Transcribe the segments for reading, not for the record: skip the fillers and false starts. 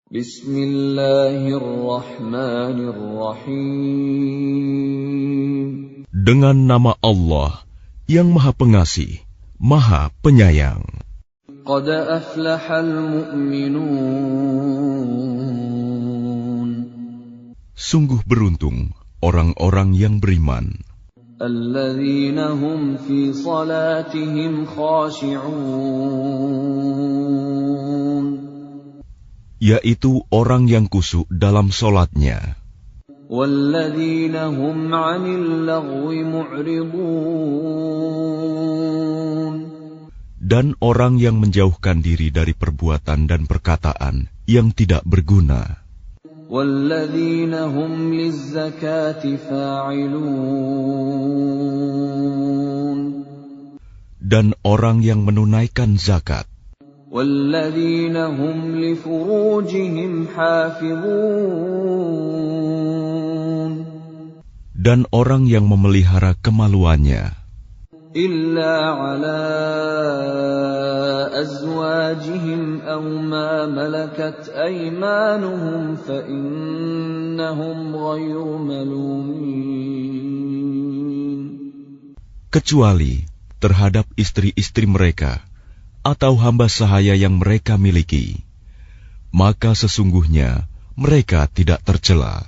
Bismillahirrahmanirrahim. Dengan nama Allah yang Maha Pengasih, Maha Penyayang. Qad aflahal mu'minun. Sungguh beruntung orang-orang yang beriman. Alladzina hum fi salatihim khashi'un. Yaitu orang yang khusyuk dalam solatnya. Walladzina hum 'anil lagwi mu'ridun. Dan orang yang menjauhkan diri dari perbuatan dan perkataan yang tidak berguna. Walladzina hum lizzakati fa'ilun. Dan orang yang menunaikan zakat. Walladzina hum li furujihim hafizun. Dan orang yang memelihara kemaluannya. Illa ala azwajihim aw ma malakat aymanuhum fa innahum ghayru malumin. Kecuali terhadap istri-istri mereka atau hamba sahaya yang mereka miliki, maka sesungguhnya mereka tidak tercela.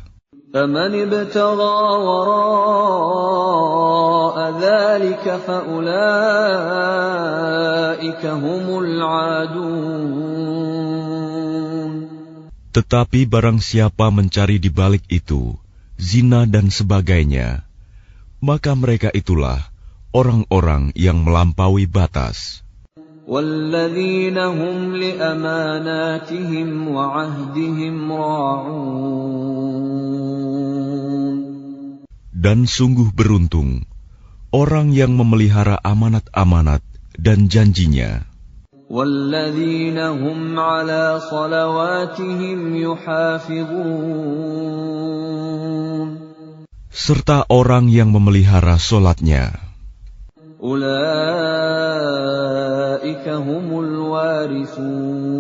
فَمَنِ ابْتَغَى وَرَاءَ ذَلِكَ فَأُولَئِكَ هُمُ الْعَادُونَ. Tetapi barang siapa mencari di balik itu zina dan sebagainya, maka mereka itulah orang-orang yang melampaui batas. وَالَّذِينَ هُمْ لِأَمَانَاتِهِمْ وَعَهْدِهِمْ رَاعُونَ. Dan sungguh beruntung orang yang memelihara amanat-amanat dan janjinya. وَالَّذِينَ هُمْ عَلَى صَلَوَاتِهِمْ يُحَافِظُونَ. Serta orang yang memelihara solatnya. Ulaika humul warithun.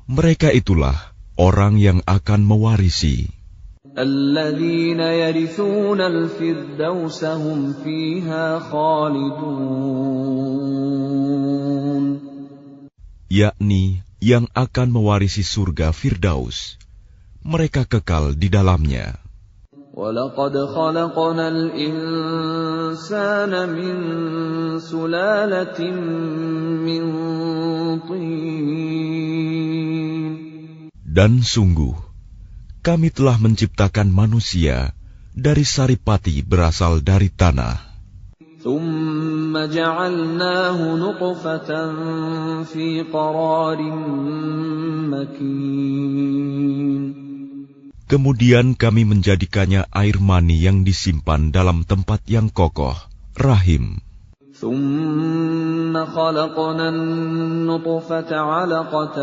Mereka itulah orang yang akan mewarisi. Alladzina yarithuna al-firdausa hum fiha khalidun. Yakni yang akan mewarisi surga Firdaus. Mereka kekal di dalamnya. وَلَقَدْ خَلَقْنَا الْإِنسَانَ مِنْ سُلَالَةٍ مِنْ طِينٍ. Dan sungguh, kami telah menciptakan manusia dari saripati berasal dari tanah. ثُمَّ جَعَلْنَاهُ نُطْفَةً فِي قَرَارٍ مَكِينٍ. Kemudian kami menjadikannya air mani yang disimpan dalam tempat yang kokoh, rahim. ثُمَّ خَلَقْنَا النُّطْفَةَ عَلَقَةً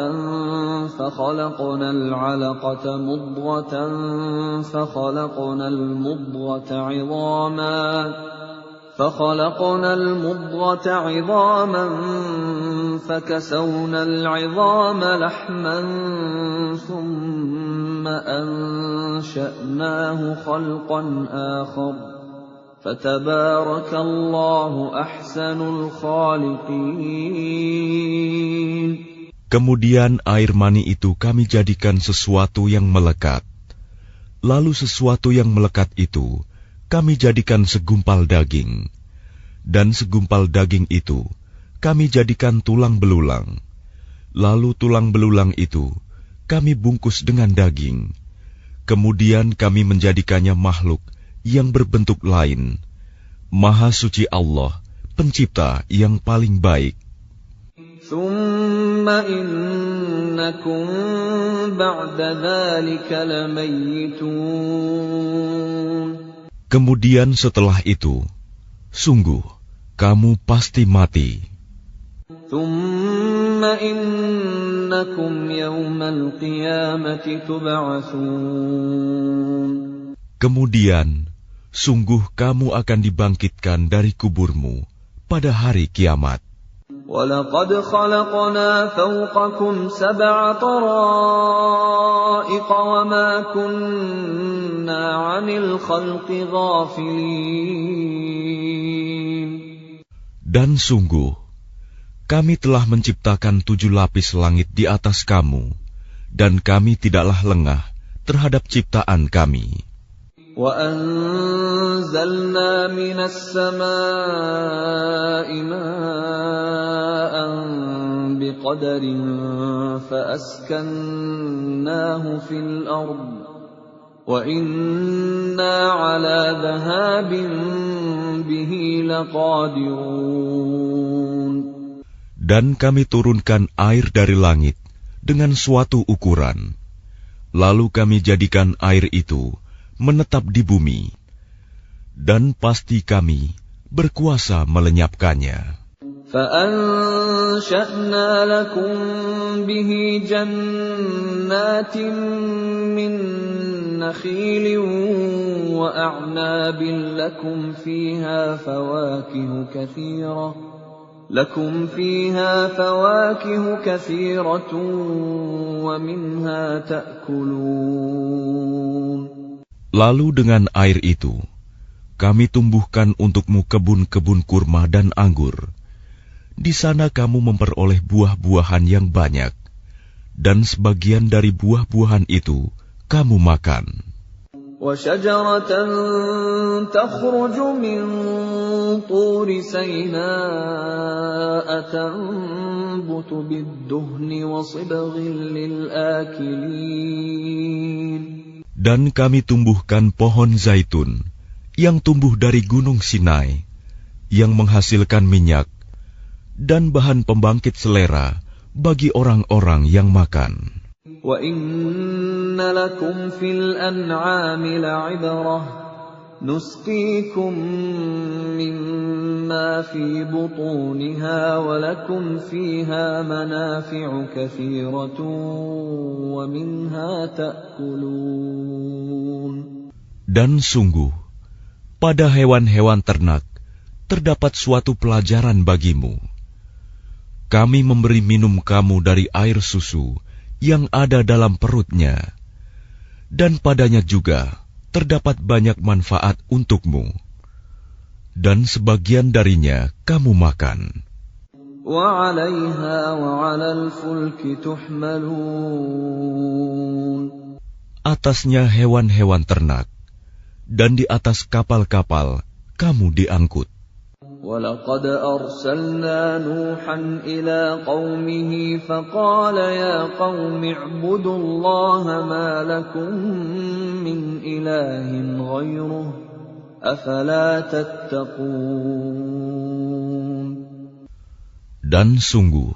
فَخَلَقْنَا الْعَلَقَةَ مُضْغَةً فَخَلَقْنَا الْمُضْغَةَ عِظَامًا فَكَسَوْنَا الْعِظَامَ لَحْمًا ثُمَّ أَنشَأْنَاهُ خَلْقًا آخَرَ فَتَبَارَكَ اللَّهُ أَحْسَنُ الْخَالِقِينَ. Kemudian air mani itu kami jadikan sesuatu yang melekat. Lalu sesuatu yang melekat itu kami jadikan segumpal daging. Dan segumpal daging itu kami jadikan tulang belulang. Lalu tulang belulang itu kami bungkus dengan daging. Kemudian kami menjadikannya makhluk yang berbentuk lain. Maha suci Allah, pencipta yang paling baik. ثُمَّ إِنَّكُمْ بَعْدَ ذَلِكَ لَمَيِّتُونَ. Kemudian setelah itu, sungguh kamu pasti mati. ثُمَّ إِنَّكُمْ يَوْمَ الْقِيَامَةِ تُبْعَثُونَ. Kemudian, sungguh kamu akan dibangkitkan dari kuburmu pada hari kiamat. وَلَقَدْ خَلَقْنَا فَوْقَكُمْ سَبْعَ طَرَائِقَ وَمَا كُنَّا عَنِ الْخَلْقِ غَافِلِينَ. Dan sungguh, kami telah menciptakan 7 lapis langit di atas kamu, dan kami tidaklah lengah terhadap ciptaan kami. وَأَنزَلْنَا مِنَ السَّمَاءِ مَاءً بِقَدَرٍ فَأَسْكَنَّاهُ فِي الْأَرْضِ وَإِنَّا عَلَى ذَهَابٍ بِهِ لَقَادِرُونَ. Dan kami turunkan air dari langit dengan suatu ukuran, lalu kami jadikan air itu menetap di bumi, dan pasti kami berkuasa melenyapkannya. فَأَنشَأْنَا لَكُم بِهِ جَنَّاتٍ مِّن نَّخِيلٍ وَأَعْنَابٍ لَّكُمْ فِيهَا فَوَاكِهُ كَثِيرَةٌ وَمِنْهَا تَأْكُلُونَ. Lalu dengan air itu, kami tumbuhkan untukmu kebun-kebun kurma dan anggur. Di sana kamu memperoleh buah-buahan yang banyak, dan sebagian dari buah-buahan itu kamu makan. وَشَجَرَةً تَخْرُجُ مِنْ طُورِ سَيْنَاءَ تَنبُتُ بِالدُّهْنِ وَصِبْغٍ لِلْآكِلِينَ. Dan kami tumbuhkan pohon zaitun yang tumbuh dari gunung Sinai, yang menghasilkan minyak dan bahan pembangkit selera bagi orang-orang yang makan. وَإِنَّ لَكُمْ فِي الْأَنْعَامِ لَعِبْرَةً نُسْقِيكُم مِّمَّا فِي بُطُونِهَا وَلَكُمْ فِيهَا مَنَافِعُ كَثِيرَةٌ وَمِنْهَا تَأْكُلُونَ. Dan sungguh, pada hewan-hewan ternak terdapat suatu pelajaran bagimu. Kami memberi minum kamu dari air susu yang ada dalam perutnya, dan padanya juga terdapat banyak manfaat untukmu, dan sebagian darinya kamu makan. وَعَلَيْهَا وَعَلَى الْفُلْكِ تُحْمَلُونَ. Atasnya hewan-hewan ternak, dan di atas kapal-kapal kamu diangkut. وَلَقَدْ أَرْسَلْنَا نُوحًا إِلَىٰ قَوْمِهِ فَقَالَ يَا قَوْمِ اعْبُدُوا اللَّهَ مَا لَكُم مِّنْ إِلَٰهٍ غَيْرُهُ أَفَلَا تَتَّقُونَ. Dan sungguh,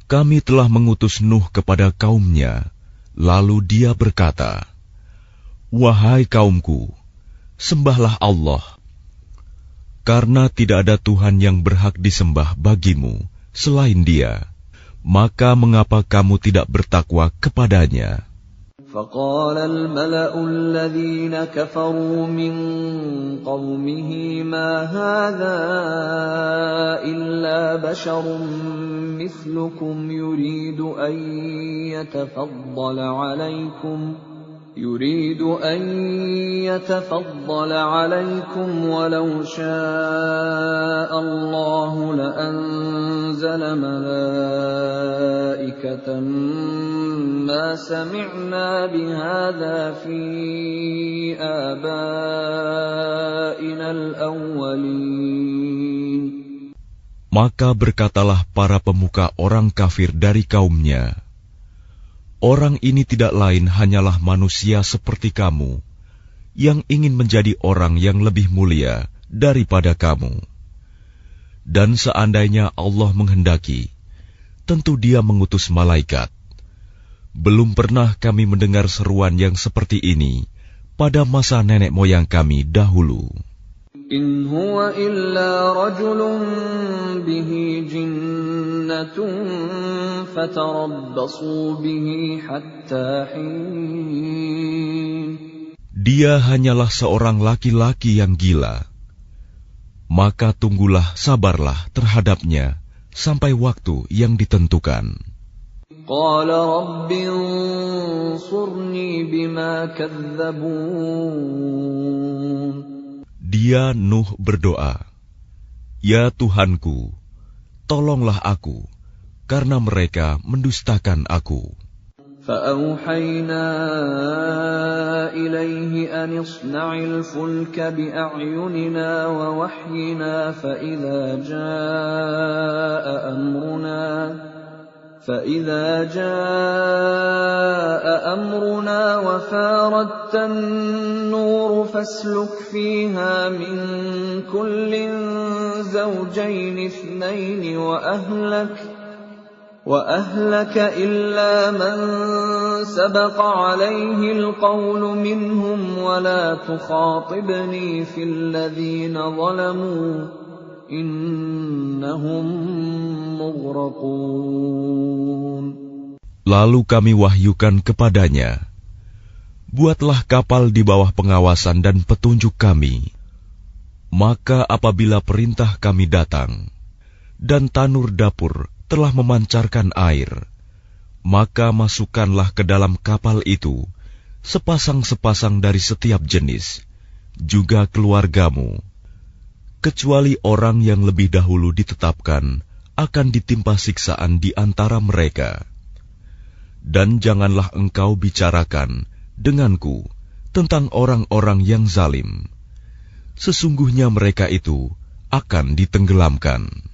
kami telah mengutus Nuh kepada kaumnya, lalu dia berkata, "Wahai kaumku, sembahlah Allah, karena tidak ada Tuhan yang berhak disembah bagimu selain Dia. Maka mengapa kamu tidak bertakwa kepadanya?" فَقَالَ الْمَلَأُ الَّذِينَ كَفَرُوا مِنْ قَوْمِهِ مَا هَذَا إِلَّا بَشَرٌ مِثْلُكُمْ يُرِيدُ أَنْ يَتَفَضَّلَ عَلَيْكُمْ وَلَوْ شَاءَ اللَّهُ لَأَنزَلَ مَلَائِكَةً مَا سَمِعْنَا بِهَذَا فِي آبَائِنَا الْأَوَّلِينَ. Maka berkatalah para pemuka orang kafir dari kaumnya, "Orang ini tidak lain hanyalah manusia seperti kamu, yang ingin menjadi orang yang lebih mulia daripada kamu. Dan seandainya Allah menghendaki, tentu Dia mengutus malaikat. Belum pernah kami mendengar seruan yang seperti ini pada masa nenek moyang kami dahulu." إِنْ هُوَ إِلَّا رَجُلٌ بِهِ جِنَّةٌ فَتَرَبَّصُوا بِهِ حَتَّى حِينٍ. Dia hanyalah seorang laki-laki yang gila. Maka tunggulah, sabarlah terhadapnya sampai waktu yang ditentukan. قال رب انصرني بما كذبون. Dia Nuh berdoa, "Ya Tuhanku, tolonglah aku, karena mereka mendustakan aku." فأوحينا إليه أن اصنع الفلك بأعيننا ووحينا فإذا جاء أمرنا وفاردت النور فاسلك فيها من كل زوجين اثنين وأهلك إلا من سبق عليه القول منهم ولا تخاطبني في الذين ظلموا إنهم مغرقون. Lalu kami wahyukan kepadanya, "Buatlah kapal di bawah pengawasan dan petunjuk kami. Maka apabila perintah kami datang, dan tanur dapur telah memancarkan air, maka masukkanlah ke dalam kapal itu sepasang-sepasang dari setiap jenis, juga keluargamu, kecuali orang yang lebih dahulu ditetapkan akan ditimpa siksaan di antara mereka. Dan janganlah engkau bicarakan denganku tentang orang-orang yang zalim. Sesungguhnya mereka itu akan ditenggelamkan."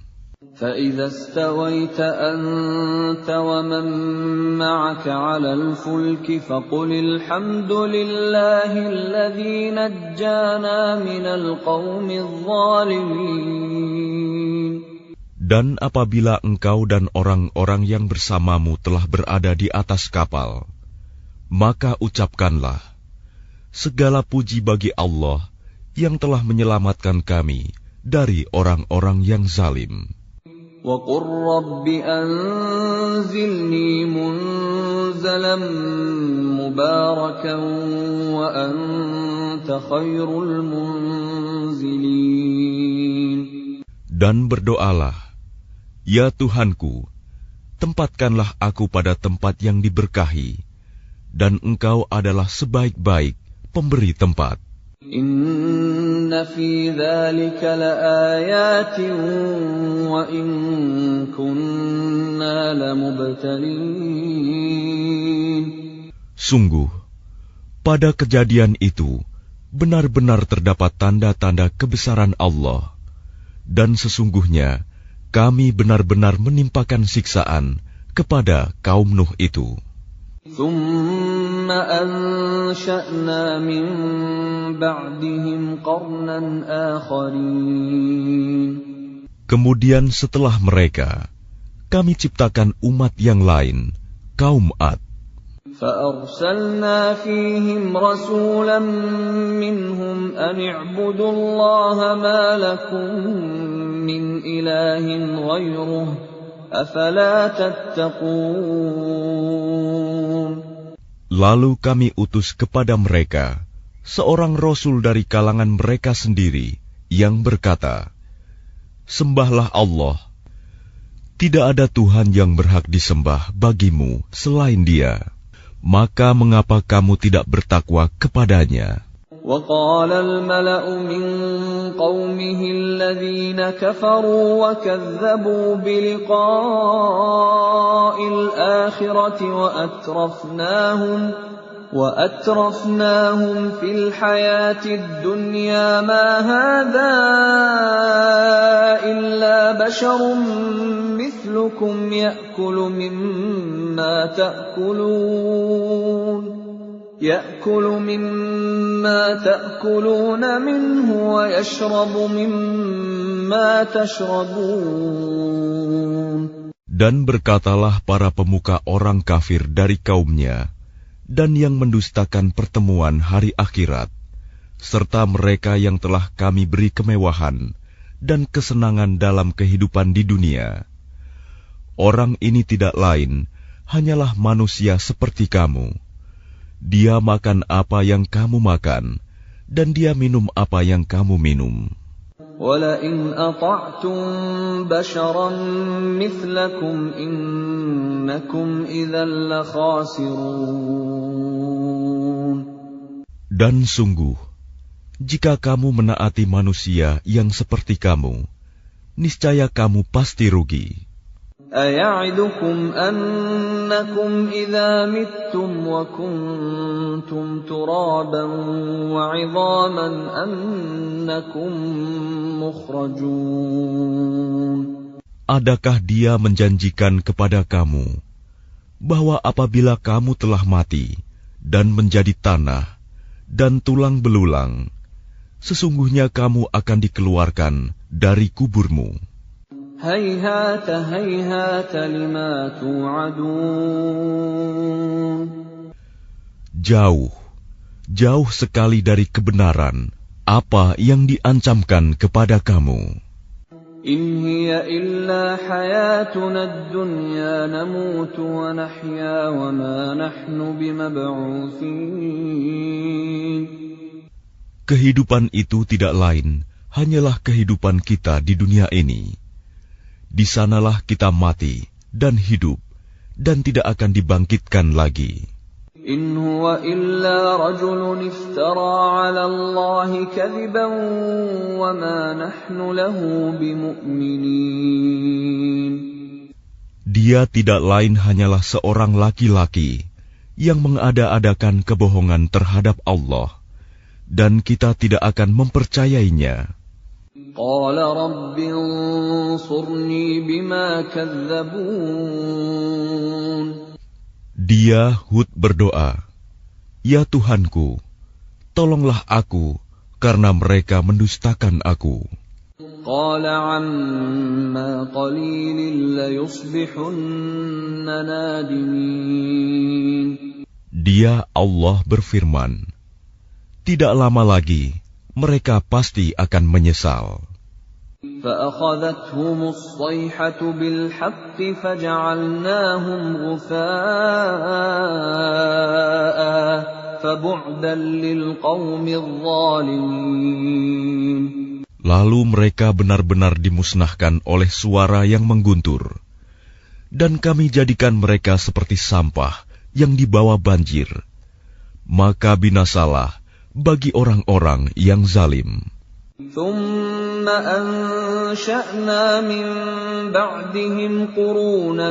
فإذا استويت أنت ومن معك على الفلك فقل الحمد لله الذي نجانا من القوم الظالمين. Dan apabila engkau dan orang-orang yang bersamamu telah berada di atas kapal, maka ucapkanlah, "Segala puji bagi Allah yang telah menyelamatkan kami dari orang-orang yang zalim." وَقُلْ رَبِّ أَنزِلْنِي مُنزَلًا مُبَارَكًا وَأَنْتَ خَيْرُ الْمُنزِلِينَ. Dan berdoalah, "Ya Tuhanku, tempatkanlah aku pada tempat yang diberkahi, dan Engkau adalah sebaik-baik pemberi tempat." Inna fi dzalika laayatin wa in kunna lamubtalin. Sungguh, pada kejadian itu benar-benar terdapat tanda-tanda kebesaran Allah, dan sesungguhnya kami benar-benar menimpakan siksaan kepada kaum Nuh itu. ثُمَّ أَنشَأْنَا مِن بَعْدِهِمْ قَرْنًا آخَرِينَ. Kemudian setelah mereka, kami ciptakan umat yang lain, kaum Ad. فَأَرْسَلْنَا فِيهِمْ رَسُولًا مِّنْهُمْ أَنِ اعْبُدُوا اللَّهَ مَا لَكُم مِّنْ إِلَٰهٍ غَيْرُهُ أَفَلَا تَتَّقُونَ. Lalu kami utus kepada mereka seorang rasul dari kalangan mereka sendiri yang berkata, "Sembahlah Allah. Tidak ada Tuhan yang berhak disembah bagimu selain Dia. Maka mengapa kamu tidak bertakwa kepadanya?" وقال الملأ من قومه الذين كفروا وكذبوا بلقاء الآخرة وأترفناهم في الحياة الدنيا ما هذا إلا بشر مثلكم يأكل مما تأكلون منه ويشرب مما تشربون. Dan berkatalah para pemuka orang kafir dari kaumnya, dan yang mendustakan pertemuan hari akhirat, serta mereka yang telah kami beri kemewahan dan kesenangan dalam kehidupan di dunia. Orang ini tidak lain, hanyalah manusia seperti kamu. Dia makan apa yang kamu makan, dan dia minum apa yang kamu minum. وَلَئِنْ أَطَعْتُمْ بَشَرًا مِثْلَكُمْ إِنَّكُمْ إِذًا لَخَاسِرُونَ. Dan sungguh, jika kamu menaati manusia yang seperti kamu, niscaya kamu pasti rugi. أَيَعِدُكُمْ أَنَّكُمْ إِذَا مِتُّمْ وَكُنْتُمْ تُرَابًا وَعِظَامًا أَنَّكُمْ مُخْرَجُونَ. Adakah dia menjanjikan kepada kamu bahwa apabila kamu telah mati dan menjadi tanah dan tulang belulang, sesungguhnya kamu akan dikeluarkan dari kuburmu? هَيْهَاتَ هَيْهَاتَ لِمَا تُوعَدُونَ. Jauh, jauh sekali dari kebenaran apa yang diancamkan kepada kamu. إِنْ هِيَ إِلَّا حَيَاتُنَا الدُّنْيَا نَمُوتُ وَنَحْيَا وَمَا نَحْنُ بِمَبْعُوثِينَ. Kehidupan itu tidak lain hanyalah kehidupan kita di dunia ini. Di sanalah kita mati dan hidup, dan tidak akan dibangkitkan lagi. إِنْ هُوَ إِلَّا رَجُلٌ افْتَرَى عَلَى اللَّهِ كَذِبًا وَمَا نَحْنُ لَهُ بِمُؤْمِنِينَ. Dia tidak lain hanyalah seorang laki-laki yang mengada-adakan kebohongan terhadap Allah, dan kita tidak akan mempercayainya. قَالَ رَبِّ انصُرْنِي بِمَا كَذَّبُونِ. Dia Hud berdoa, "Ya Tuhanku, tolonglah aku karena mereka mendustakan aku." قَالَ عَمَّا قَلِيلٍ لَيُصْبِحُنَّ نَادِمِينَ. Dia Allah berfirman, tidak lama lagi mereka pasti akan menyesal. فَأَخَذَتْهُمُ الصَّيْحَةُ بِالْحَقِّ فَجَعَلْنَاهُمْ غُثَاءً فَبُعْدًا لِلْقَوْمِ الظَّالِمِينَ. Lalu mereka benar-benar dimusnahkan oleh suara yang mengguntur, dan kami jadikan mereka seperti sampah yang dibawa banjir. Maka binasalah bagi orang-orang yang zalim. ثُمَّ أَنشَأْنَا مِن بَعْدِهِمْ قُرُونًا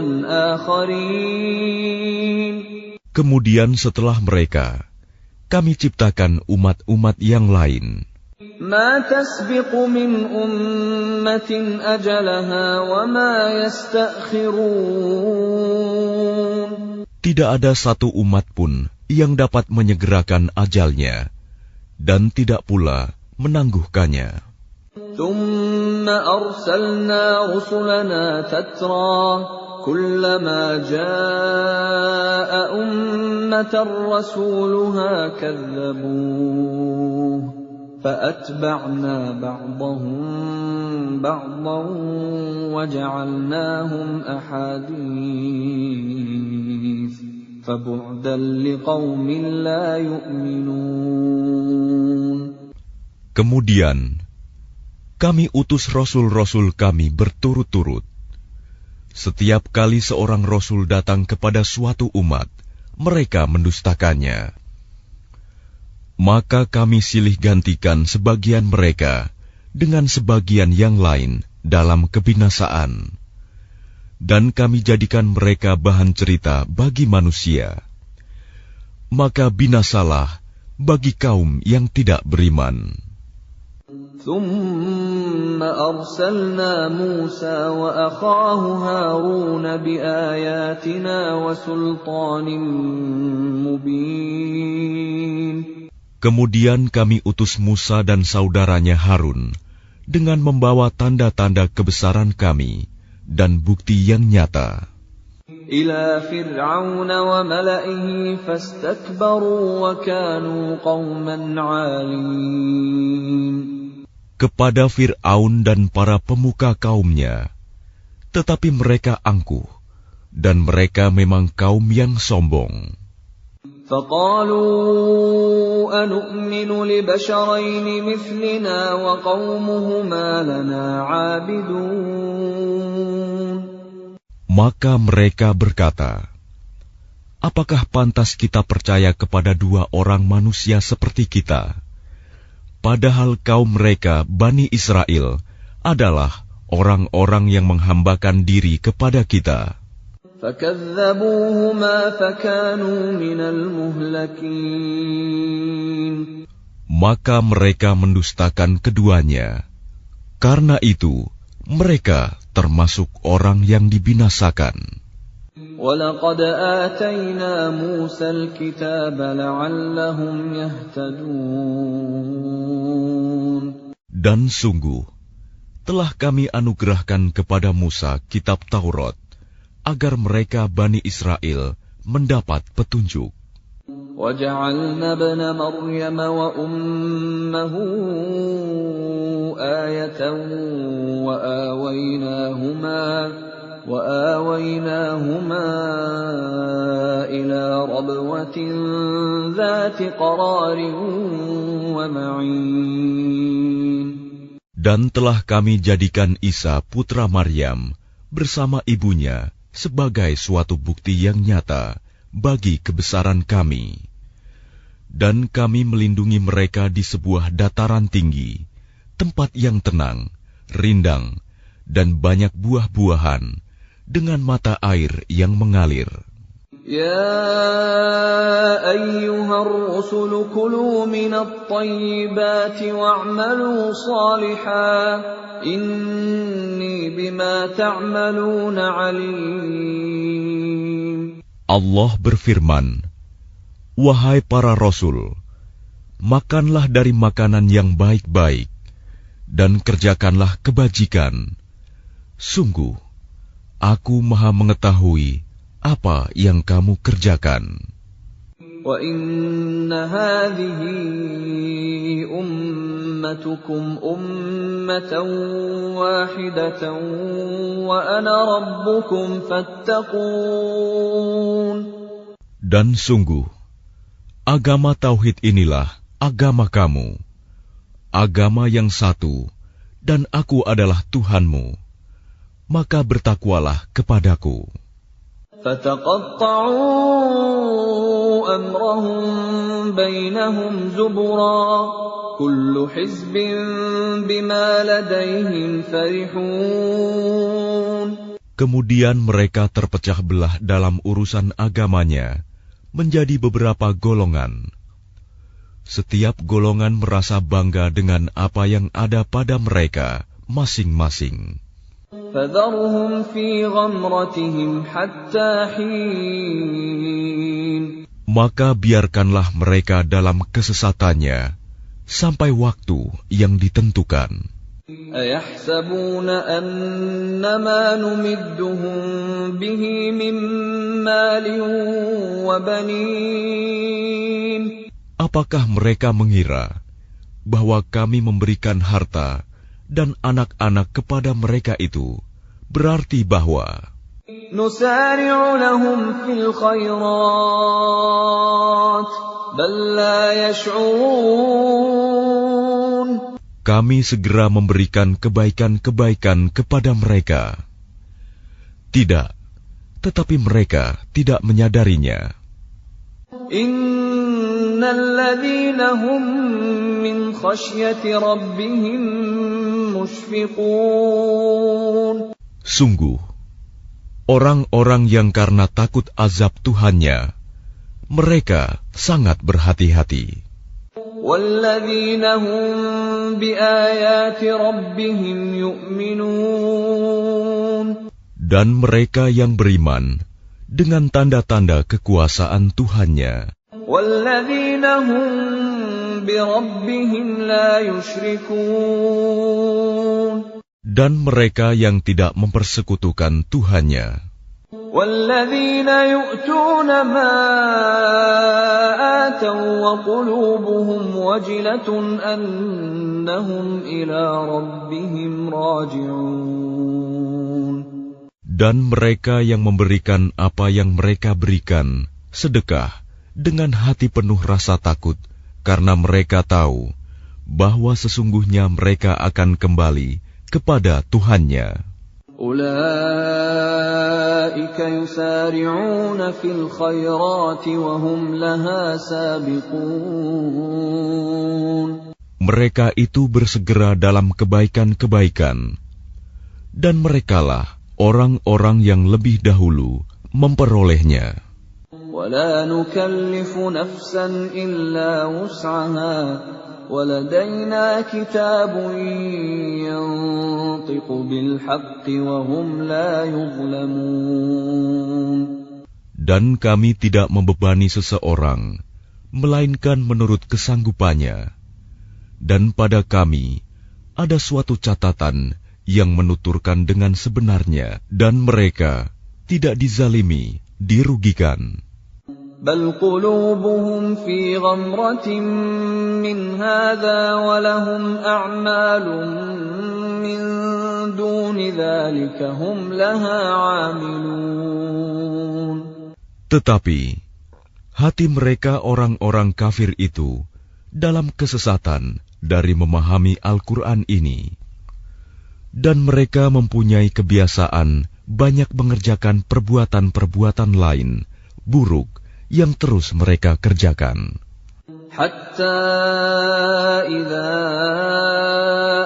آخَرِينَ. Kemudian setelah mereka, kami ciptakan umat-umat yang lain. مَا تَسْبِقُ مِنْ أُمَّةٍ أَجَلَهَا وَمَا يَسْتَأْخِرُونَ. Tidak ada satu umat pun yang dapat menyegerakan ajalnya, dan tidak pula menangguhkannya. ثُمَّ أَرْسَلْنَا رُسُلَنَا تَتْرَى كُلَّمَا جَاءَ أُمَّةً رَّسُولُهَا كَذَّبُوهُ فَأَتْبَعْنَا بَعْضَهُم بَعْضًا وَجَعَلْنَاهُمْ أَحَادِيثَ فَبُعْدًا لِقَوْمٍ لَّا يُؤْمِنُونَ. Kemudian kami utus rasul-rasul kami berturut-turut. Setiap kali seorang rasul datang kepada suatu umat, mereka mendustakannya. Maka kami silih gantikan sebagian mereka dengan sebagian yang lain dalam kebinasaan. Dan kami jadikan mereka bahan cerita bagi manusia. Maka binasalah bagi kaum yang tidak beriman. ثُمَّ أَرْسَلْنَا مُوسَى وَأَخَاهُ هَارُونَ بِآيَاتِنَا وَسُلْطَانٍ مُبِينٍ. Kemudian kami utus Musa dan saudaranya Harun dengan membawa tanda-tanda kebesaran kami dan bukti yang nyata. إِلَى فِرْعَوْنَ وَمَلَئِهِ فَاسْتَكْبَرُوا وَكَانُوا قَوْمًا عَالِينَ. Kepada Fir'aun dan para pemuka kaumnya, tetapi mereka angkuh, dan mereka memang kaum yang sombong. فقالوا أنؤمن لبشرين مثلنا وقومهما لنا عابدون. Maka mereka berkata, apakah pantas kita percaya kepada dua orang manusia seperti kita, padahal kaum mereka, Bani Israel, adalah orang-orang yang menghambakan diri kepada kita. فكذبوهما فكانوا من المهلكين. Maka mereka mendustakan keduanya. Karena itu, mereka termasuk orang yang dibinasakan. وَلَقَدْ آتَيْنَا مُوسَى الْكِتَابَ لَعَلَّهُمْ يَهْتَدُونَ. Dan sungguh, telah kami anugerahkan kepada Musa kitab Taurat, agar mereka Bani Israel mendapat petunjuk. وَجَعَلْنَا ابْنَ مَرْيَمَ وَأُمَّهُ آيَةً وَآوَيْنَاهُمَا إِلَى رَبْوَةٍ ذَاتِ قَرَارٍ وَمَعِينٍ. Dan telah kami jadikan Isa putra Maryam bersama ibunya sebagai suatu bukti yang nyata bagi kebesaran kami. Dan kami melindungi mereka di sebuah dataran tinggi, tempat yang tenang, rindang, dan banyak buah-buahan, dengan mata air yang mengalir. Ya ayyuhar rusul kulu minat tayyibati wa'malu salihan, inni bima ta'maluna alim. Allah berfirman, wahai para rasul, makanlah dari makanan yang baik-baik, dan kerjakanlah kebajikan. Sungguh, aku maha mengetahui apa yang kamu kerjakan. Wa inna hadhihi ummatukum ummatan wahidatan wa ana rabbukum fattaqun. Dan sungguh, agama tauhid inilah agama kamu, agama yang satu, dan aku adalah Tuhanmu, maka bertakwalah kepadaku. فَتَقَطَّعُوا أَمْرَهُمْ بَيْنَهُمْ زُبُرًا كُلُّ حِزْبٍ بِمَا لَدَيْهِمْ فَرِحُونَ. Kemudian mereka terpecah belah dalam urusan agamanya menjadi beberapa golongan. Setiap golongan merasa bangga dengan apa yang ada pada mereka masing-masing. فَذَرْهُمْ فِي غَمْرَتِهِمْ حَتَّى حِينٍ. Maka biarkanlah mereka dalam kesesatannya sampai waktu yang ditentukan. أَيَحْسَبُونَ أَنَّمَا نُمِدُّهُم بِهِ مِن مَّالٍ وَبَنِينَ. Apakah mereka mengira bahwa kami memberikan harta dan anak-anak kepada mereka itu berarti bahwa نُسَارِعُ لَهُمْ فِي الْخَيْرَاتِ بَل لَّا يَشْعُرُونَ. kami segera memberikan kebaikan-kebaikan kepada mereka. Tidak, tetapi mereka tidak menyadarinya. Innal ladzina hum min khasyati rabbihim mushfiqun. Sungguh, orang-orang yang karena takut azab Tuhannya, mereka sangat berhati-hati. Walladzina hum biayati rabbihim yu'minun. Dan mereka yang beriman dengan tanda-tanda kekuasaan Tuhannya. Walladzina hum birabbihim la yushrikun. Dan mereka yang tidak mempersekutukan Tuhannya. وَالَّذِينَ يُؤْتُونَ مَا آتَوا وَقُلُوبُهُمْ وَجِلَةٌ أَنَّهُمْ إِلَى رَبِّهِمْ رَاجِعُونَ. Dan mereka yang memberikan apa yang mereka berikan, sedekah, dengan hati penuh rasa takut, karena mereka tahu bahwa sesungguhnya mereka akan kembali kepada Tuhannya. Ulaika yusari'una fil khairati wa hum laha sabiqun. Mereka itu bersegera dalam kebaikan-kebaikan, dan merekalah orang-orang yang lebih dahulu memperolehnya. وَلَا نُكَلِّفُ نَفْسًا إِلَّا وُسْعَهَا وَلَدَيْنَا كِتَابٌ يَنطِقُ بِالْحَقِّ وَهُمْ لَا يُظْلَمُونَ. Dan kami tidak membebani seseorang, melainkan menurut kesanggupannya. Dan pada kami ada suatu catatan yang menuturkan dengan sebenarnya, dan mereka tidak dizalimi, dirugikan. بل قلوبهم في غمرة من هذا ولهم أعمال من دون ذلك هم لها عاملون. Tetapi hati mereka orang-orang kafir itu dalam kesesatan dari memahami Al-Quran ini, dan mereka mempunyai kebiasaan banyak mengerjakan perbuatan-perbuatan lain buruk yang terus mereka kerjakan. Hatta idza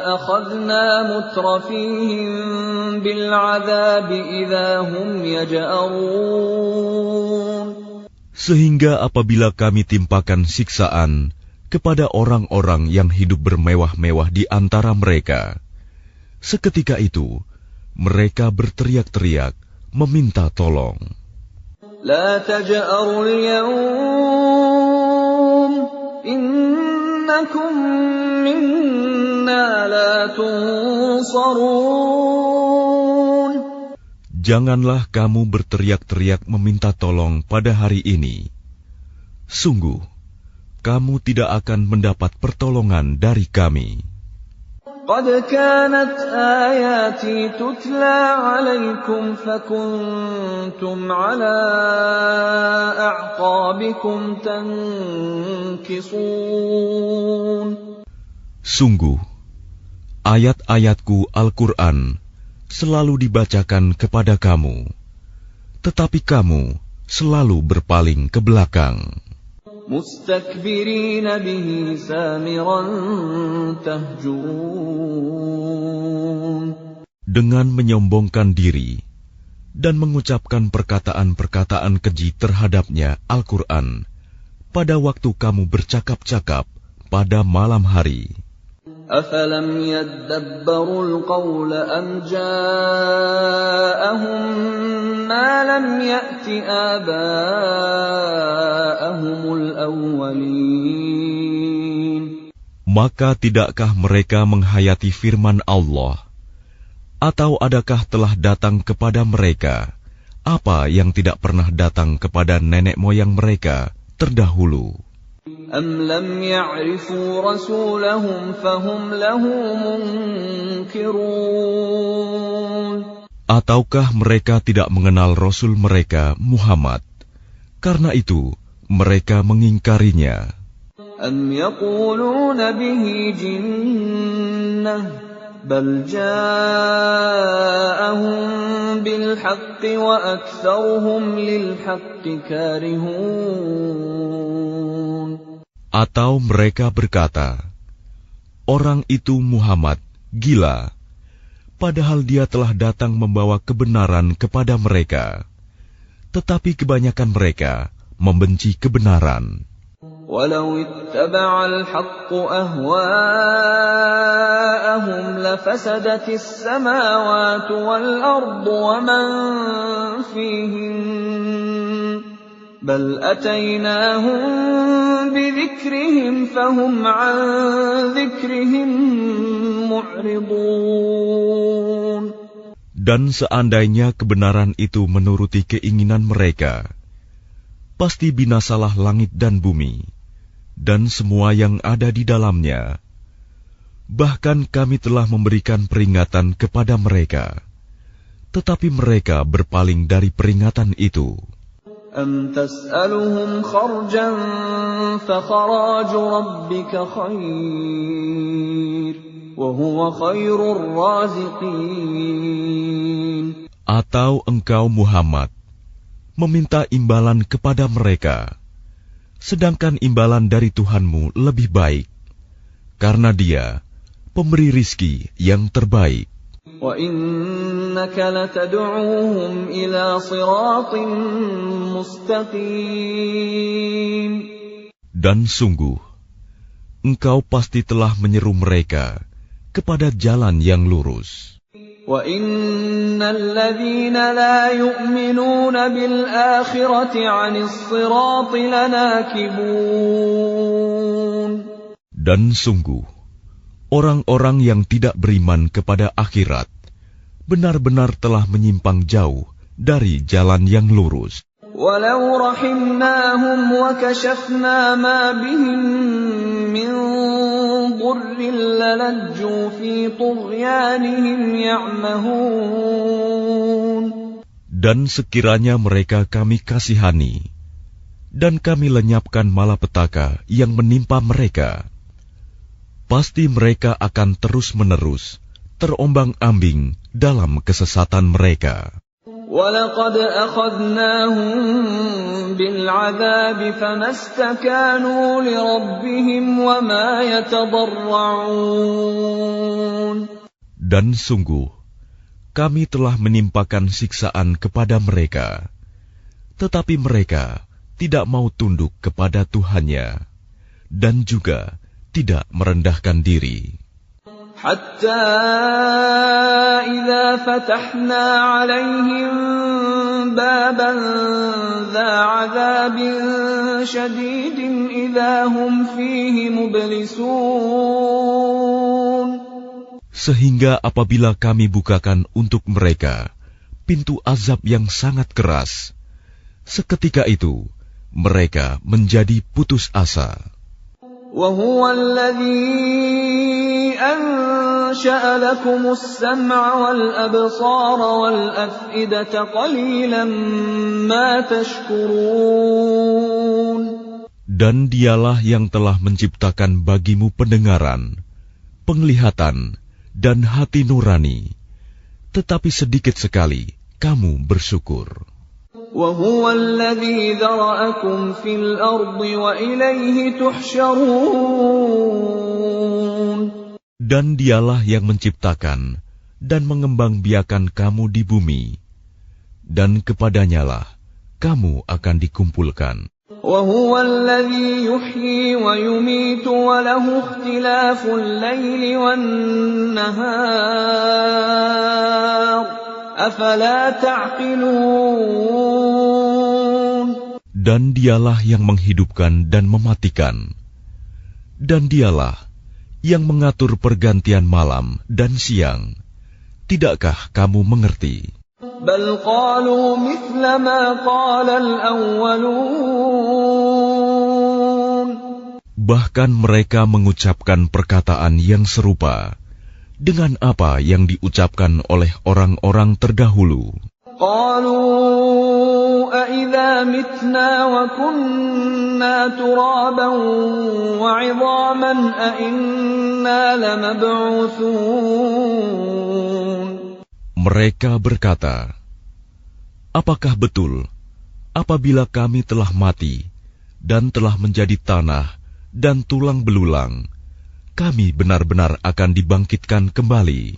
akhadna mutrafihim bil 'adzabi idza hum yaj'arun. Sehingga apabila kami timpakan siksaan kepada orang-orang yang hidup bermewah-mewah di antara mereka, seketika itu mereka berteriak-teriak meminta tolong. La taj'arul yawm innakum minna la tunsarun. Janganlah kamu berteriak-teriak meminta tolong pada hari ini. Sungguh, kamu tidak akan mendapat pertolongan dari kami. قد كانت آياتي تتلى عليكم فكنتم على أعقابكم تنكصون. Sungguh, ayat-ayatku Al-Quran selalu dibacakan kepada kamu, tetapi kamu selalu berpaling ke belakang. مستكبرين به سامرا تهجرون. Dengan menyombongkan diri dan mengucapkan perkataan-perkataan keji terhadapnya Al-Quran pada waktu kamu bercakap-cakap pada malam hari. أفلم يدبروا القول أم جاءهم ما لم يأت آباءهم الأولين. Maka tidakkah mereka menghayati firman Allah? Atau adakah telah datang kepada mereka apa yang tidak pernah datang kepada nenek moyang mereka terdahulu? أم لم يعرفوا رسولهم فهم له منكرون. Ataukah mereka tidak mengenal Rasul mereka Muhammad, karena itu mereka mengingkarinya? أم يقولون به جنة بل جاءهم بالحق وأكثرهم للحق كارهون. Atau mereka berkata, orang itu Muhammad gila, padahal dia telah datang membawa kebenaran kepada mereka, tetapi kebanyakan mereka membenci kebenaran. ولو اتبع الحق أهواءهم لفسدت السماوات والأرض ومن فيهن بل أتيناهم بذكرهم فهم عن ذكرهم معرضون. Dan seandainya kebenaran itu menuruti keinginan mereka, pasti binasalah langit dan bumi, dan semua yang ada di dalamnya. Bahkan kami telah memberikan peringatan kepada mereka, tetapi mereka berpaling dari peringatan itu. أَمْ تَسْأَلُهُمْ خَرْجًا فَخَرَاجُ رَبِّكَ خَيْرٌ وَهُوَ خَيْرُ الرَّازِقِينَ. Atau engkau Muhammad meminta imbalan kepada mereka, sedangkan imbalan dari Tuhanmu lebih baik, karena Dia pemberi rizki yang terbaik. وَإِنَّكَ لَتَدْعُوهُمْ إِلَى صِرَاطٍ مُسْتَقِيمٍ. Dan sungguh, engkau pasti telah menyeru mereka kepada jalan yang lurus. وَإِنَّ الَّذِينَ لَا يُؤْمِنُونَ بِالْآخِرَةِ عَنِ الصِّرَاطِ لَنَاكِبُونَ. Dan sungguh, orang-orang yang tidak beriman kepada akhirat benar-benar telah menyimpang jauh dari jalan yang lurus. وَلَوْ رَحِمْنَاهُمْ وَكَشَفْنَا مَا بِهِمْ مِنْ ضُرٍّ لَلَجُّوا فِي طُغْيَانِهِمْ يَعْمَهُونَ. Dan sekiranya mereka kami kasihani, dan kami lenyapkan malapetaka yang menimpa mereka, pasti mereka akan terus-menerus terombang-ambing dalam kesesatan mereka. وَلَقَدْ أَخَذْنَاهُمْ بِالْعَذَابِ فَمَا اسْتَكَانُوا لِرَبِّهِمْ وَمَا يَتَضَرَّعُونَ. Dan sungguh, kami telah menimpakan siksaan kepada mereka, tetapi mereka tidak mau tunduk kepada Tuhannya, dan juga tidak merendahkan diri. حَتَّى إِذَا فَتَحْنَا عَلَيْهِمْ بَابًا ذَا عَذَابٍ شَدِيدٍ إِذَا هُمْ فِيهِ مُبْلِسُونَ. Sehingga apabila kami bukakan untuk mereka pintu azab yang sangat keras, seketika itu mereka menjadi putus asa. وَهُوَ الَّذِي أَنشَأَ لَكُمُ السَّمْعَ وَالْأَبْصَارَ وَالْأَفْئِدَةَ قَلِيلًا مَا تَشْكُرُونَ. Dan Dialah yang telah menciptakan bagimu pendengaran, penglihatan, dan hati nurani, tetapi sedikit sekali kamu bersyukur. وَهُوَ الَّذِي ذَرَأَكُمْ فِي الْأَرْضِ وَإِلَيْهِ تُحْشَرُونَ. Dan Dialah yang menciptakan dan mengembangbiakan kamu di bumi, dan kepadanyalah kamu akan dikumpulkan. وَهُوَ الَّذِي يُحْيِي وَيُمِيتُ وَلَهُ اخْتِلَافُ اللَّيْلِ وَالنَّهَارِ أَفَلَا تَعْقِلُونَ. Dan Dialah yang menghidupkan dan mematikan, dan Dialah yang mengatur pergantian malam dan siang. Tidakkah kamu mengerti? بَلْ قَالُوا مِثْلَ مَا قَالَ الْأَوَّلُونَ. Bahkan mereka mengucapkan perkataan yang serupa dengan apa yang diucapkan oleh orang-orang terdahulu. قَالُوا أَإِذَا مِتْنَا وَكُنَّا تُرَابًا وَعِظَامًا أَإِنَّا لَمَبْعُوثُونَ. Mereka berkata, apakah betul apabila kami telah mati dan telah menjadi tanah dan tulang belulang, kami benar-benar akan dibangkitkan kembali?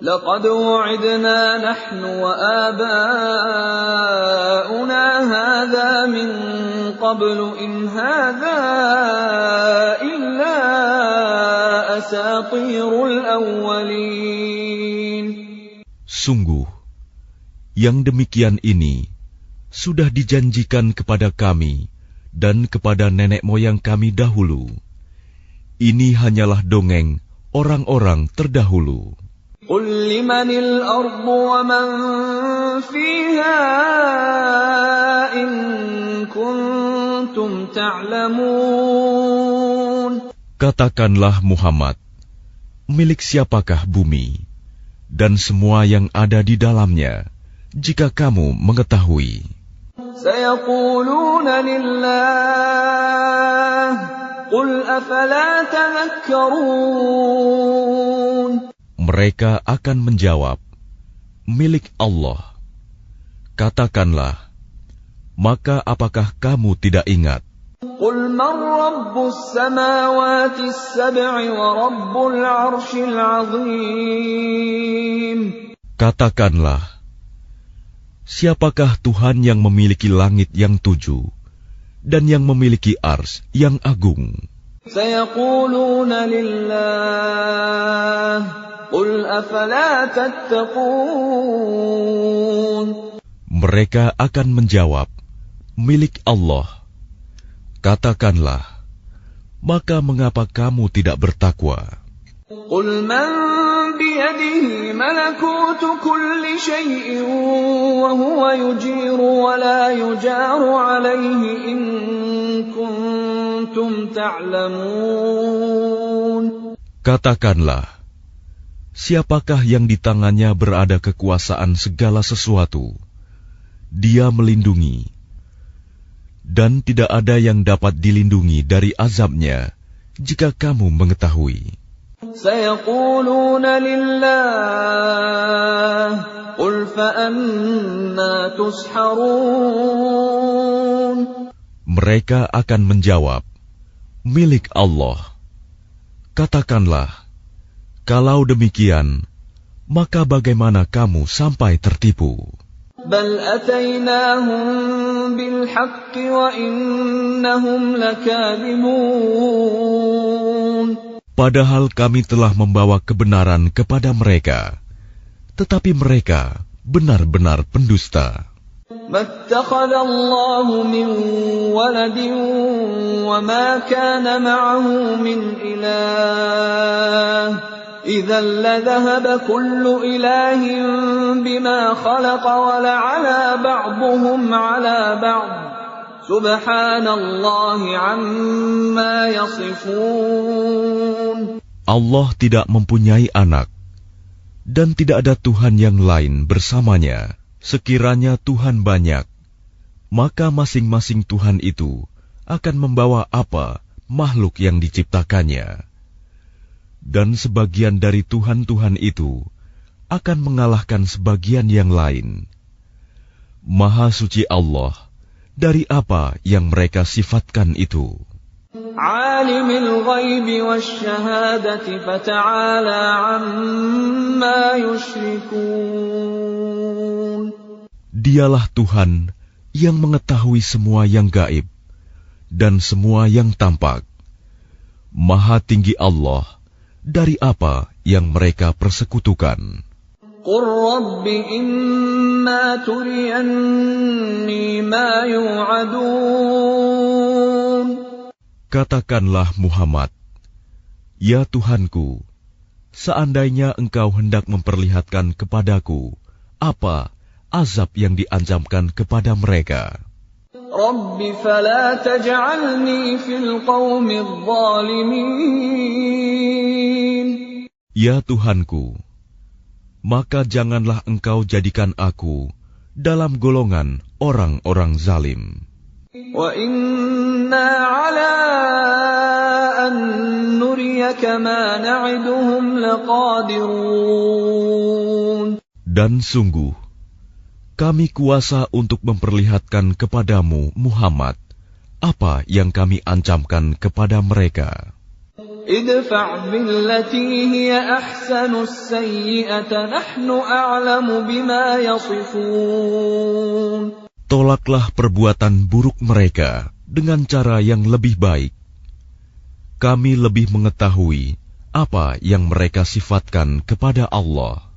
لَقَدْ وُعِدْنَا نَحْنُ وَآبَاؤُنَا هَذَا مِنْ قَبْلُ إِنْ هَذَا إِلَّا أَسَاطِيرُ الْأَوَّلِينَ. Sungguh, yang demikian ini sudah dijanjikan kepada kami dan kepada nenek moyang kami dahulu. Ini hanyalah dongeng orang-orang terdahulu. قُلْ لِمَنِ الْأَرْضُ وَمَنْ فِيهَا إِن كُنْتُمْ تَعْلَمُونَ. Katakanlah Muhammad, milik siapakah bumi dan semua yang ada di dalamnya, jika kamu mengetahui. سيقولون لله قل أفلا تذكرون. Mereka akan menjawab, milik Allah. Katakanlah, maka apakah kamu tidak ingat? قل من رب السماوات السبع ورب العرش العظيم. Katakanlah, siapakah Tuhan yang memiliki langit yang 7 dan yang memiliki ars yang agung? سيقولون لله قل أفلا تتقون. Mereka akan menjawab, milik Allah. Katakanlah, maka mengapa kamu tidak bertakwa? قل من بيده ملكوت كل شيء وهو يجير ولا يجار عليه إن كنتم تعلمون. Katakanlah, siapakah yang di tangannya berada kekuasaan segala sesuatu? Dia melindungi, dan tidak ada yang dapat dilindungi dari azabnya jika kamu mengetahui. سيقولون لله قل فأنا تسحرون. Mereka akan menjawab, milik Allah. Katakanlah, kalau demikian, maka bagaimana kamu sampai tertipu? بل أتيناهم بالحق وإنهم لكاذبون. Padahal kami telah membawa kebenaran kepada mereka, tetapi mereka benar-benar pendusta. ما اتخذ الله من ولد وما كان معه من إله إذا لذهب كل إله بما خلق ولعلى بعضهم على بعض سبحان الله عما يصفون. Allah tidak mempunyai anak, dan tidak ada Tuhan yang lain bersamanya. Sekiranya Tuhan banyak, maka masing-masing Tuhan itu akan membawa apa makhluk yang diciptakannya. Dan sebagian dari Tuhan-Tuhan itu akan mengalahkan sebagian yang lain. Maha suci Allah dari apa yang mereka sifatkan itu. Alimul ghaibi wasyahadati fata'ala amma yushrikun. Dialah Tuhan yang mengetahui semua yang gaib dan semua yang tampak. Maha tinggi Allah dari apa yang mereka persekutukan. Qur Rabbi imma turiyanni ma yu'adun. Katakanlah Muhammad, ya Tuhanku, seandainya engkau hendak memperlihatkan kepadaku apa azab yang diancamkan kepada mereka. Rabbi fala taj'alni fil qawmi adh-dhalimin. Ya Tuhanku, maka janganlah engkau jadikan aku dalam golongan orang-orang zalim. Wa inna ala an nuriyaka ma na'iduhum laqadirun. Dan sungguh, kami kuasa untuk memperlihatkan kepadamu, Muhammad, apa yang kami ancamkan kepada mereka. Idfa' billati hiya ahsanu as-sayyi'ata nahnu a'lamu bima yasifun. Tolaklah perbuatan buruk mereka dengan cara yang lebih baik. Kami lebih mengetahui apa yang mereka sifatkan kepada Allah.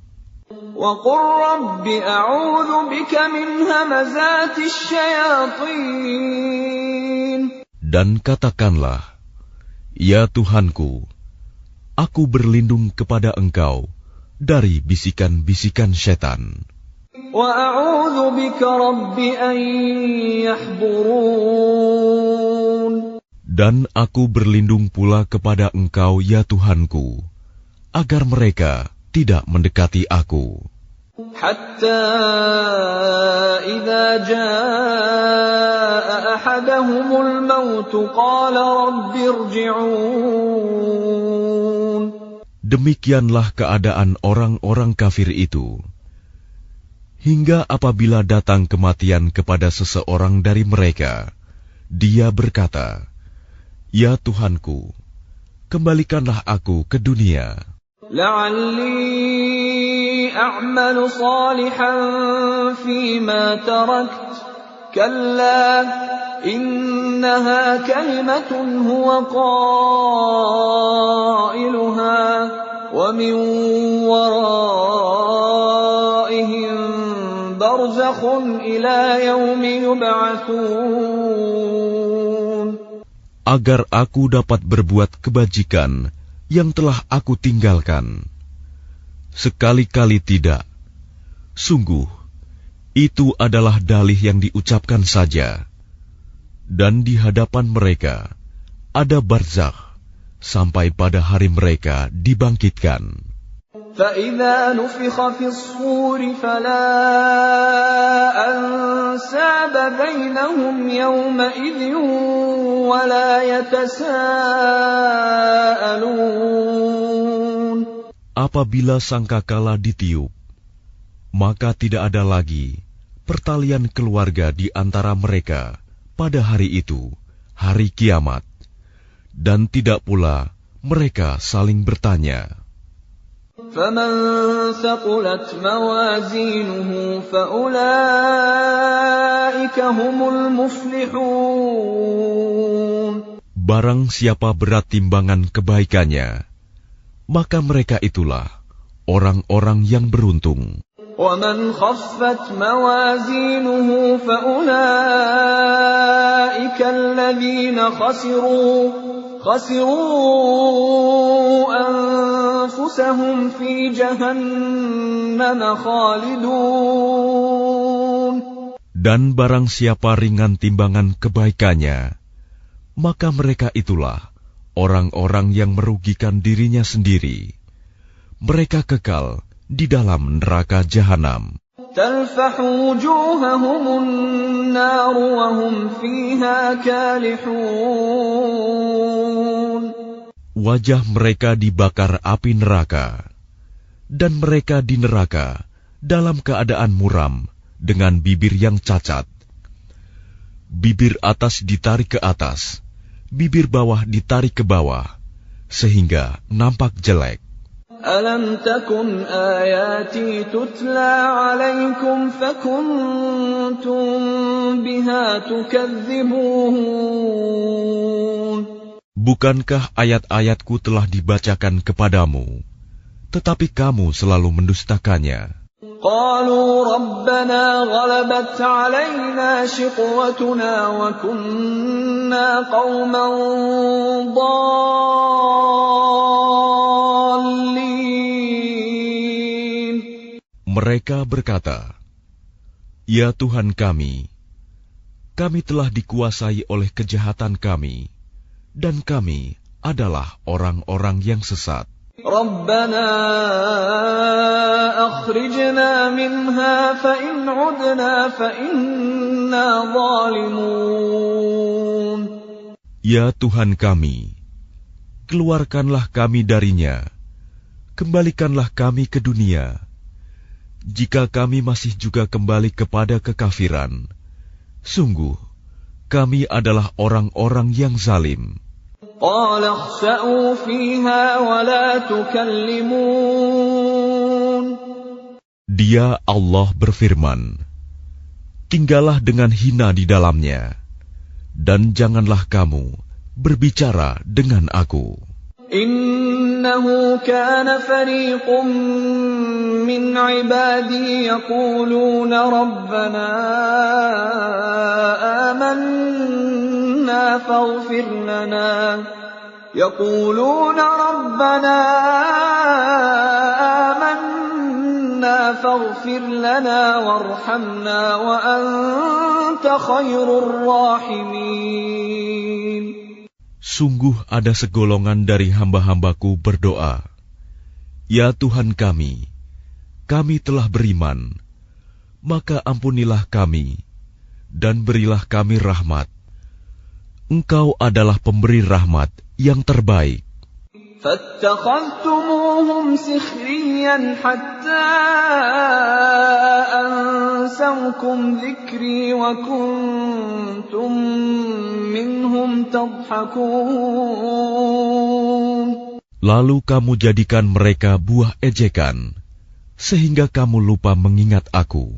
وَقُلْ رَبِّ أَعُوذُ بِكَ مِنْ هَمَزَاتِ الشَّيَاطِينِ. Dan katakanlah, ya Tuhanku, aku berlindung kepada Engkau dari bisikan-bisikan setan. وَأَعُوذُ بِكَ رَبِّ أَنْ يَحْضُرُونِ. Dan aku berlindung pula kepada Engkau, ya Tuhanku, agar mereka tidak mendekati aku. حتى إذا جاء أحدهم الموت قال رب ارجعون. Demikianlah keadaan orang-orang kafir itu. Hingga apabila datang kematian kepada seseorang dari mereka, dia berkata, "Ya Tuhanku, kembalikanlah aku ke dunia. لعلي أعمل صالحا فيما تركت كلا إنها كلمة هو قائلها ومن ورائهم برزخ إلى يوم يبعثون. Agar aku dapat berbuat kebajikan yang telah aku tinggalkan. Sekali-kali tidak. Sungguh, itu adalah dalih yang diucapkan saja. Dan di hadapan mereka ada barzakh sampai pada hari mereka dibangkitkan. فَإِذَا نُفِخَ فِي الصُّورِ فَلَا أَنْسَابَ بَيْنَهُمْ يَوْمَئِذٍ وَلَا يَتَسَاءَلُونَ. Apabila sangkakala ditiup, maka tidak ada lagi pertalian keluarga di antara mereka pada hari itu, hari kiamat, dan tidak pula mereka saling bertanya. فَمَنْ ثَقُلَتْ مَوَازِينُهُ فَأُولَئِكَ هُمُ الْمُفْلِحُونَ. Barang siapa berat timbangan kebaikannya, maka mereka itulah orang-orang yang beruntung. وَمَنْ خَفَّتْ مَوَازِينُهُ فَأُولَئِكَ الَّذِينَ خَسِرُوا أَنفُسَهُمْ فِي جَهَنَّمَ خَالِدُونَ. Dan barang siapa ringan timbangan kebaikannya, maka mereka itulah orang-orang yang merugikan dirinya sendiri. Mereka kekal di dalam neraka jahanam. تَلْفَحُ وُجُوهَهُمُ النَّارُ وَهُمْ فِيهَا كَالِحُونَ. Wajah mereka dibakar api neraka, dan mereka di neraka dalam keadaan muram dengan bibir yang cacat. Bibir atas ditarik ke atas, bibir bawah ditarik ke bawah, sehingga nampak jelek. أَلَمْ تَكُنْ آيَاتِي تُتْلَى عَلَيْكُمْ فَكُنْتُمْ بِهَا تُكَذِّبُونَ. Bukankah ayat-ayatku telah dibacakan kepadamu, tetapi kamu selalu mendustakannya? قَالُوا رَبَّنَا غَلَبَتْ عَلَيْنَا شِقْوَتُنَا وَكُنَّا قَوْمًا ضَالِّينَ. Mereka berkata, "Ya Tuhan kami telah dikuasai oleh kejahatan kami, dan kami adalah orang-orang yang sesat. رَبَّنَا أَخْرِجْنَا مِنْهَا فَإِنْ عُدْنَا فَإِنَّا ظَالِمُونَ. Ya Tuhan kami, keluarkanlah kami darinya, kembalikanlah kami ke dunia. Jika kami masih juga kembali kepada kekafiran, sungguh kami adalah orang-orang yang zalim." قَالَ اخْسَئُوا فِيهَا وَلَا تُكَلِّمُونَ. Dia Allah berfirman, "Tinggallah dengan hina di dalamnya, dan janganlah kamu berbicara dengan aku." إِنَّهُ كَانَ فَرِيقٌ مِّنْ عِبَادِي يَقُولُونَ رَبَّنَا آمَنَّا فاغفر لنا وارحمنا وأنت خير الراحمين. Sungguh ada segolongan dari hamba-hambaku berdoa, "Ya Tuhan kami, kami telah beriman, maka ampunilah kami, dan berilah kami rahmat. Engkau adalah pemberi rahmat yang terbaik. فاتخذتموهم سخريا حتى أنسوكم ذكري وكنتم منهم تضحكون. Lalu kamu jadikan mereka buah ejekan, sehingga kamu lupa mengingat aku,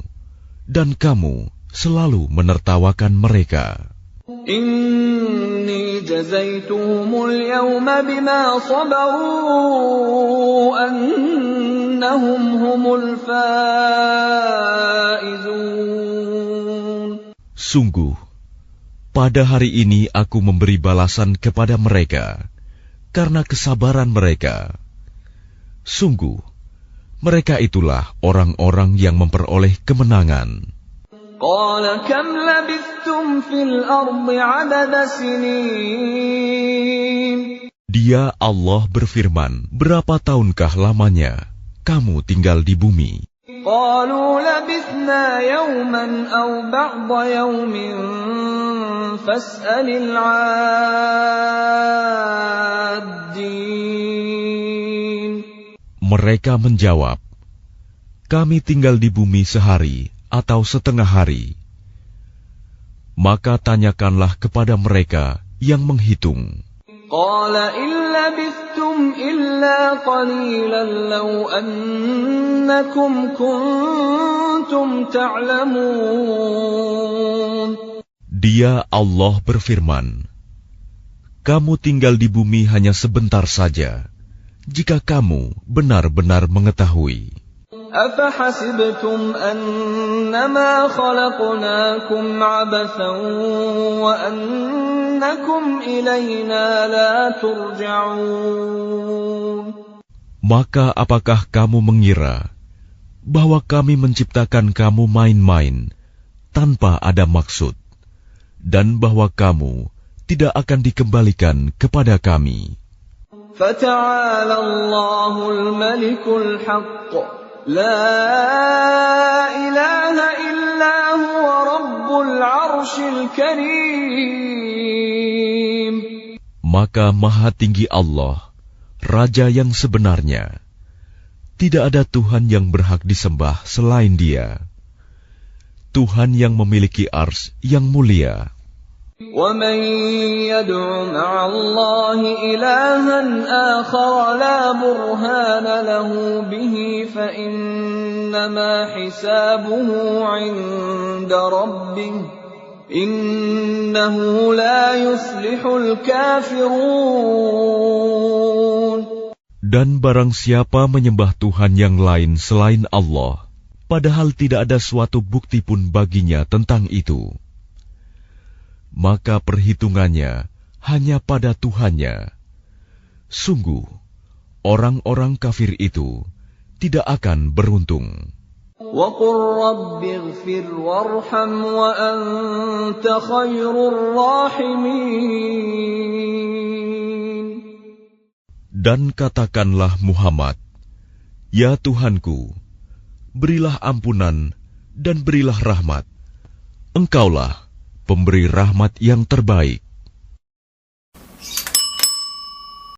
dan kamu selalu menertawakan mereka. إني جزيتهم اليوم بما صبروا أنهم هم الفائزون. Sungguh, pada hari ini aku memberi balasan kepada mereka karena kesabaran mereka. Sungguh, mereka itulah orang-orang yang memperoleh kemenangan. قال كم لبثتم في الأرض عدد سنين. Dia Allah berfirman, berapa tahunkah lamanya kamu tinggal di bumi? قالوا لبثنا يوما أو بعض يوم فاسأل العادين. Mereka menjawab, kami tinggal di bumi sehari atau setengah hari. Maka tanyakanlah kepada mereka yang menghitung. قال إن لبثتم إلا قليلا لو أنكم كنتم تعلمون. Dia Allah berfirman, kamu tinggal di bumi hanya sebentar saja, jika kamu benar-benar mengetahui. أفحسبتم أنما خلقناكم عبثا وأنكم إلينا لا ترجعون. Maka apakah kamu mengira bahwa kami menciptakan kamu main-main tanpa ada maksud, dan bahwa kamu tidak akan dikembalikan kepada kami? فتعالى الله الملك الحق لا إله إلا هو رب العرش الكريم. Maka Maha Tinggi Allah, Raja yang sebenarnya. Tidak ada Tuhan yang berhak disembah selain Dia. Tuhan yang memiliki ars yang mulia. وَمَن يَدْعُ مَعَ اللَّهِ إِلَٰهًا آخَرَ لَا بُرْهَانَ لَهُ بِهِ فَإِنَّمَا حِسَابُهُ عِندَ رَبِّهِ إِنَّهُ لَا يُفْلِحُ الْكَافِرُونَ. Dan barang siapa menyembah Tuhan yang lain selain Allah, padahal tidak ada suatu bukti pun baginya tentang itu, maka perhitungannya hanya pada Tuhannya. Sungguh, orang-orang kafir itu tidak akan beruntung. وَقُلْ رَبِّ اغْفِرْ وَارْحَمْ وَأَنْتَ خَيْرُ الرَّاحِمِينَ. Dan katakanlah Muhammad, ya Tuhanku, berilah ampunan dan berilah rahmat. Engkaulah pemberi rahmat yang terbaik.